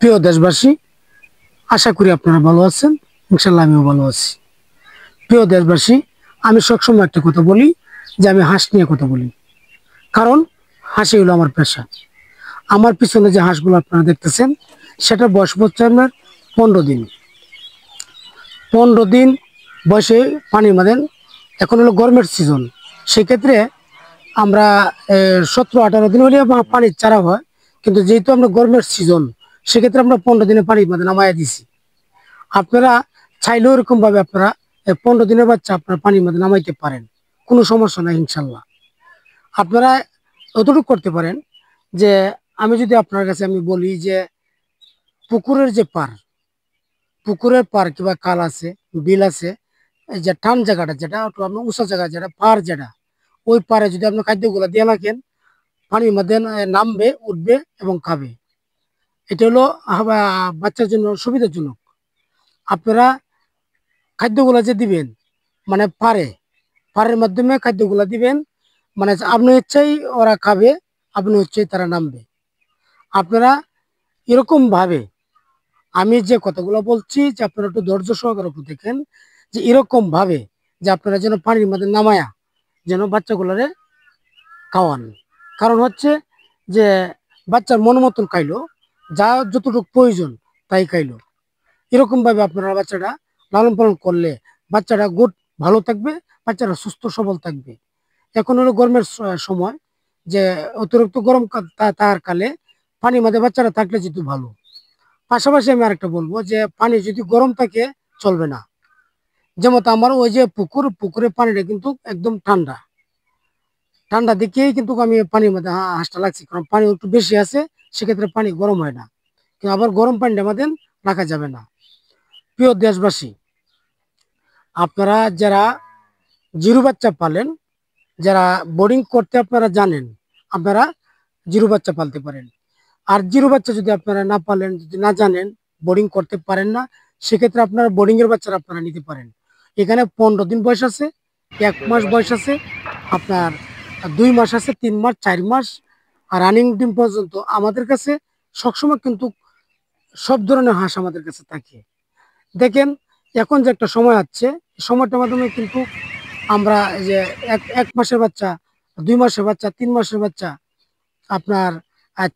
প্রিয় দেশবাসী, আশা করি আপনারা ভালো আছেন। ইনশাল্লাহ আমিও ভালো আছি। প্রিয় দেশবাসী, আমি সবসময় একটা কথা বলি যে আমি হাঁস নিয়ে কথা বলি, কারণ হাসি হলো আমার পেশা। আমার পিছনে যে হাঁসগুলো আপনারা দেখতেছেন, সেটা বয়স হচ্ছে আপনার 15 দিন। 15 দিন বয়সে পানি মাদেন। এখন হলো গরমের সিজন, সেক্ষেত্রে আমরা 17-18 দিন হলে পানির চারা হয়, কিন্তু যেহেতু আমরা গরমের সিজন, সেক্ষেত্রে আমরা 15 দিনে পানি মাদে নামাইয়া দিছি। আপনারা চাইলেও এরকম ভাবে আপনারা 15 দিনের বাচ্চা আপনারা পানির মধ্যে নামাইতে পারেন, কোনো সমস্যা নাই ইনশাল্লাহ। আপনারা অতটুকু করতে পারেন যে আমি যদি আপনার কাছে আমি বলি যে পুকুরের যে পার, পুকুরের পার কিংবা কাল আছে, বিল আছে, এই যে টান জায়গাটা যেটা একটু আপনার উঁচা জায়গা যেটা পার যেটা, ওই পারে যদি আপনার খাদ্যগুলো দিয়ে রাখেন, পানির মধ্যে নামবে, উঠবে এবং খাবে। এটা হলো বাচ্চার জন্য সুবিধাজনক। আপনারা খাদ্যগুলো যে দিবেন, মানে পারের মাধ্যমে খাদ্যগুলো দিবেন, মানে আপনি ইচ্ছাই ওরা খাবে, আপনি ইচ্ছাই তারা নামবে। আপনারা এরকম ভাবে, আমি যে কথাগুলো বলছি যে আপনারা একটু ধৈর্য সহকারে একটু দেখেন, যে এরকম ভাবে যে আপনারা যেন পানির মধ্যে নামায়া যেন বাচ্চাগুলোরে খাওয়ান। কারণ হচ্ছে যে বাচ্চার মন মতন খাইলো, যা যতটুকু প্রয়োজন তাই খাইলো। এরকম ভাবে আপনারা বাচ্চাটা লালন পালন করলে বাচ্চাটা গুড ভালো থাকবে, বাচ্চারা সুস্থ সবল থাকবে। এখন হলো গরমের সময়, যে অতিরিক্ত গরম তার কালে পানির মধ্যে বাচ্চারা থাকলে যেহেতু ভালো। পাশাপাশি আমি আরেকটা বলবো যে পানি যদি গরম থাকে চলবে না। যেমন আমার ওই যে পুকুরের পানিটা কিন্তু একদম ঠান্ডা ঠান্ডা দিকেই কিন্তু আমি পানির মধ্যে হাঁসটা লাগছি, কারণ পানি একটু বেশি আছে, সেক্ষেত্রে পানি গরম হয় না। কিন্তু আবার গরম পানিটা আমাদের রাখা যাবে না। প্রিয় দেশবাসী, আপনারা যারা জিরো বাচ্চা পালেন, যারা বোর্ডিং করতে আপনারা জানেন, আপনারা জিরো বাচ্চা পালতে পারেন। আর জিরো বাচ্চা যদি আপনারা না পালেন, যদি না জানেন, বোর্ডিং করতে পারেন না, সেক্ষেত্রে আপনারা বোর্ডিং এর বাচ্চারা আপনারা নিতে পারেন। এখানে 15 দিন বয়স আছে, 1 মাস বয়স আছে, আপনার 2 মাস আছে, 3 মাস, 4 মাস, আর রানিং ডিম পর্যন্ত আমাদের কাছে সবসময় কিন্তু সব ধরনের হাঁস আমাদের কাছে থাকে। দেখেন, এখন যে একটা সময় আছে, সময়টার মাধ্যমে কিন্তু আমরা এই যে 1 মাসের বাচ্চা, 2 মাসের বাচ্চা, 3 মাসের বাচ্চা, আপনার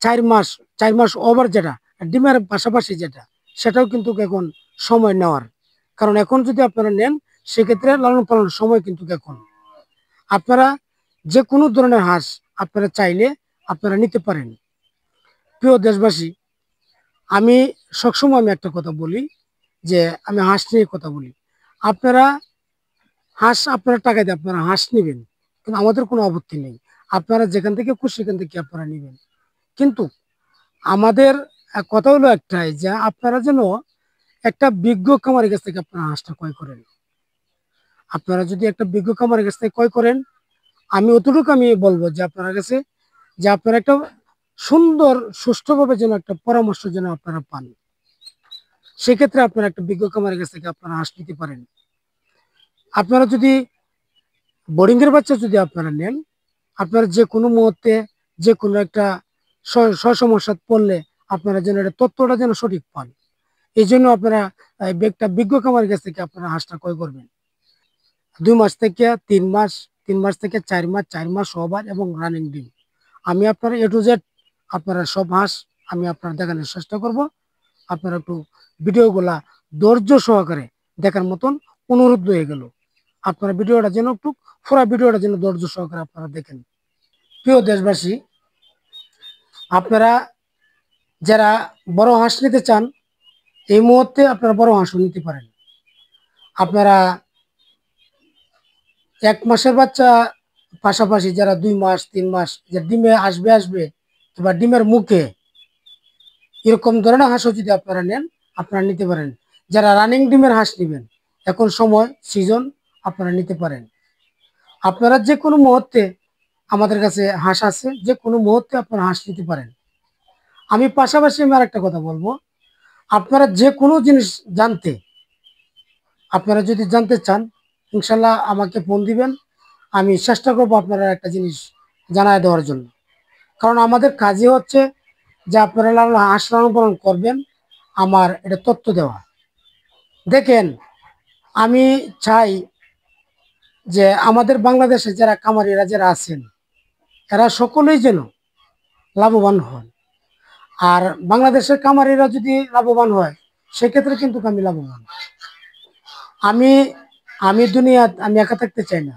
4 মাস, 4 মাস ওভার যেটা ডিমের পাশাপাশি যেটা, সেটাও কিন্তু এখন সময় নেওয়ার। কারণ এখন যদি আপনারা নেন, সেক্ষেত্রে লালন পালনের সময় কিন্তু এখন। আপনারা যে কোনো ধরনের হাঁস আপনারা চাইলে আপনারা নিতে পারেন। প্রিয় দেশবাসী, আমি সবসময় আমি একটা কথা বলি যে আমি হাঁস নিয়ে কথা বলি। আপনারা হাঁস আপনারা টাকা দিয়ে আপনারা হাঁস নেবেন, কিন্তু আমাদের কোনো আপত্তি নেই। আপনারা যেখান থেকে খুশি সেখান থেকে আপনারা নেবেন, কিন্তু আমাদের কথা হলো একটাই, যে আপনারা যেন একটা বিজ্ঞ খামারের কাছ থেকে আপনারা হাঁসটা ক্রয় করেন। আপনারা যদি একটা বিজ্ঞ খামারের কাছ থেকে ক্রয় করেন, আমি অতটুকু আমি বলবো যে আপনার কাছে, যে আপনারা একটা সুন্দর সুষ্ঠুভাবে যেন একটা পরামর্শ যেন আপনারা পান। সেক্ষেত্রে আপনারা একটা বিজ্ঞ খামারের কাছ থেকে আপনারা হাঁস নিতে পারেন। আপনারা যদি বোর্ডিং এর বাচ্চা যদি আপনারা নেন, আপনারা যে কোনো মুহূর্তে যে কোনো একটা সমস্যা পড়লে আপনারা যেন এটা তথ্যটা যেন সঠিক পান। এই জন্য আপনারা একটা বিজ্ঞ খামারের কাছ থেকে আপনারা হাঁসটা ক্রয় করবেন। 2 মাস থেকে 3 মাস, 3 মাস থেকে 4 মাস, 4 মাস ওভার এবং রানিং ডিম, আমি আপনারা A to Z আপনারা সব হাঁস আমি আপনারা দেখানোর চেষ্টা করব। আপনারা একটু ভিডিওগুলা ধৈর্য সহকারে দেখার মতন অনুরোধ হয়ে গেল। আপনারা ভিডিওটা যেন একটু পুরো ভিডিওটা যেন ধৈর্য সহকারে আপনারা দেখেন। প্রিয় দেশবাসী, আপনারা যারা বড় হাঁস নিতে চান, এই মুহূর্তে আপনারা বড় হাঁসও নিতে পারেন। আপনারা 1 মাসের বাচ্চা পাশাপাশি যারা 2 মাস, 3 মাস, যে ডিমে আসবে কিংবা ডিমের মুখে এরকম ধরনের হাঁসও যদি আপনারা নেন, আপনারা নিতে পারেন। যারা রানিং ডিমের হাঁস নেবেন, এখন সময় সিজন, আপনারা নিতে পারেন। আপনারা যে কোনো মুহূর্তে আমাদের কাছে হাঁস আছে, যে কোনো মুহূর্তে আপনারা হাঁস নিতে পারেন। আমি পাশাপাশি আমি আরেকটা কথা বলবো, আপনারা যে কোনো জিনিস জানতে, আপনারা যদি জানতে চান, ইনশাল্লাহ আমাকে ফোন দিবেন, আমি চেষ্টা করবো আপনারা একটা জিনিস জানায় দেওয়ার জন্য। কারণ আমাদের কাজই হচ্ছে যে আপনারা হাঁস লালন পালন করবেন, আমার এটা তথ্য দেওয়া। দেখেন, আমি চাই যে আমাদের বাংলাদেশে যারা কামারিরা যারা আছেন, এরা সকলেই যেন লাভবান হন। আর বাংলাদেশের কামারিরা যদি লাভবান হয়, সেক্ষেত্রে কিন্তু আমি লাভবান। আমি আমি দুনিয়া আমি একা থাকতে চাই না।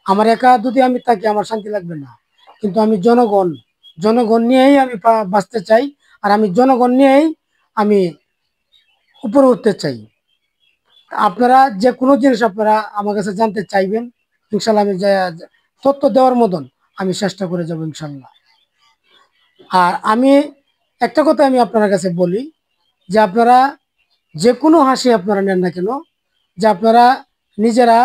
আমার একা যদি আমি থাকি আমার শান্তি লাগবে না। কিন্তু আমি জনগণ নিয়েই আমি বাঁচতে চাই। আর আমি জনগণ নিয়েই আমি উপরে উঠতে চাই। আপনারা যে কোনো জিনিস আপনারা আমার কাছে জানতে চাইবেন, ইনশাল্লাহ আমি তথ্য দেওয়ার মতন আমি চেষ্টা করে যাব ইনশাল্লাহ। আর আমি একটা কথা আমি আপনার কাছে বলি, যে আপনারা যে কোনো হাসি আপনারা নেন না কেন, যে আপনারা নিজেরা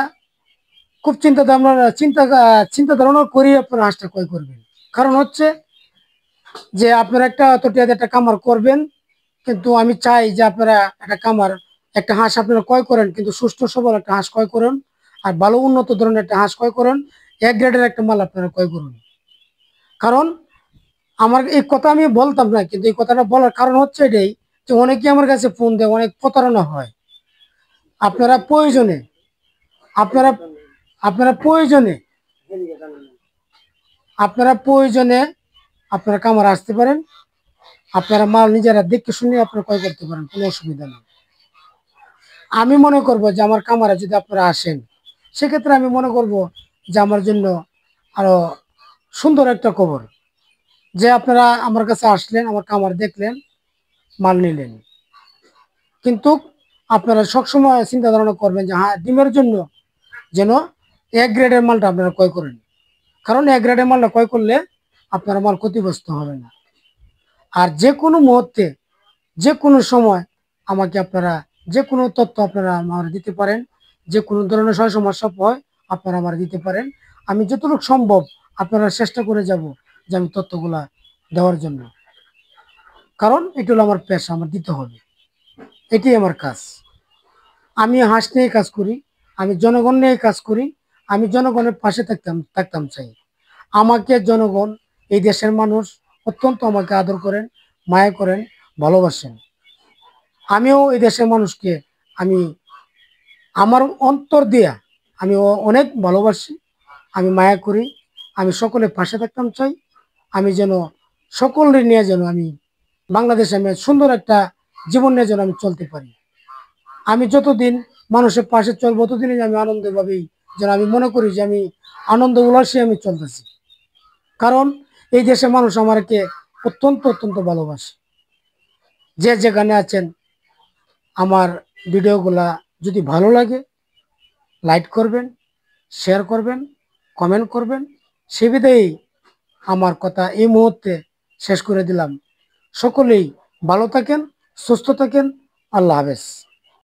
খুব চিন্তা ধারণা করি আপনারা হাঁসটা ক্রয় করবেন। কারণ হচ্ছে যে আপনারা একটা কামার করবেন, কিন্তু আমি চাই যে আপনারা একটা হাঁস আপনারা ক্রয় করেন, কিন্তু সুস্থ সবল একটা হাঁস ক্রয় করুন। আর ভালো উন্নত ধরনের একটা হাঁস ক্রয় করুন। এক গ্রেডের একটা মাল আপনারা ক্রয় করুন। কারণ আমার এই কথা আমি বলতাম না, কিন্তু এই কথাটা বলার কারণ হচ্ছে এটাই, যে অনেকে আমার কাছে ফোন দেয়, অনেক প্রতারণা হয়। আপনারা প্রয়োজনে আপনারা আপনারা প্রয়োজনে আপনারা প্রয়োজনে আপনারা কামার আসতে পারেন। আপনারা মাল নিজেরা দেখে শুনে আপনারা ক্রয় করতে পারেন, কোনো অসুবিধা নেই। আমি মনে করব যে আমার কামারে যদি আপনারা আসেন, সেক্ষেত্রে আমি মনে করব যে আমার জন্য আরো সুন্দর একটা খবর, যে আপনারা আমার কাছে আসলেন, আমার কামার দেখলেন, মাল নিলেন। কিন্তু আপনারা সবসময় চিন্তা ধারণা করবেন যে হ্যাঁ, ডিমের জন্য যেন এক গ্রেডের মালটা আপনারা ক্রয় করেন। কারণ এক গ্রেডের মালটা ক্রয় করলে আপনারা মাল ক্ষতিগ্রস্ত হবে না। আর যে কোনো মুহূর্তে, যে কোনো সময় আমাকে আপনারা যে কোনো তথ্য আপনারা আমার দিতে পারেন। যে কোনো ধরনের সমস্যা হয় আপনারা আমার দিতে পারেন। আমি যতটুকু সম্ভব আপনারা চেষ্টা করে যাব যে আমি তথ্যগুলা দেওয়ার জন্য। কারণ এটা হলো আমার পেশা, আমার দিতে হবে, এটাই আমার কাজ। আমি হাঁস নিয়ে কাজ করি, আমি জনগণ নিয়ে কাজ করি। আমি জনগণের পাশে থাকতাম চাই। আমাকে জনগণ, এই দেশের মানুষ অত্যন্ত আমাকে আদর করেন, মায়া করেন, ভালোবাসেন। আমিও এই দেশের মানুষকে আমি আমার অন্তর দিয়া আমি অনেক ভালোবাসি, আমি মায়া করি। আমি সকলের পাশে থাকতাম চাই। আমি যেন সকলের নিয়ে যেন আমি বাংলাদেশে আমি সুন্দর একটা জীবন নিয়ে যেন আমি চলতে পারি। আমি যতদিন মানুষের পাশে চলবো, ততদিনই আমি আনন্দ ভাবেই যেন আমি মনে করি যে আমি আনন্দ উল্লাসে আমি চলতেছি। কারণ এই দেশের মানুষ আমাকে অত্যন্ত অত্যন্ত ভালোবাসে। যে যেখানে আছেন, আমার ভিডিওগুলা যদি ভালো লাগে, লাইক করবেন, শেয়ার করবেন, কমেন্ট করবেন। সে বিধেই আমার কথা এই মুহূর্তে শেষ করে দিলাম। সকলেই ভালো থাকেন, সুস্থ থাকেন। আল্লাহ হাফেজ।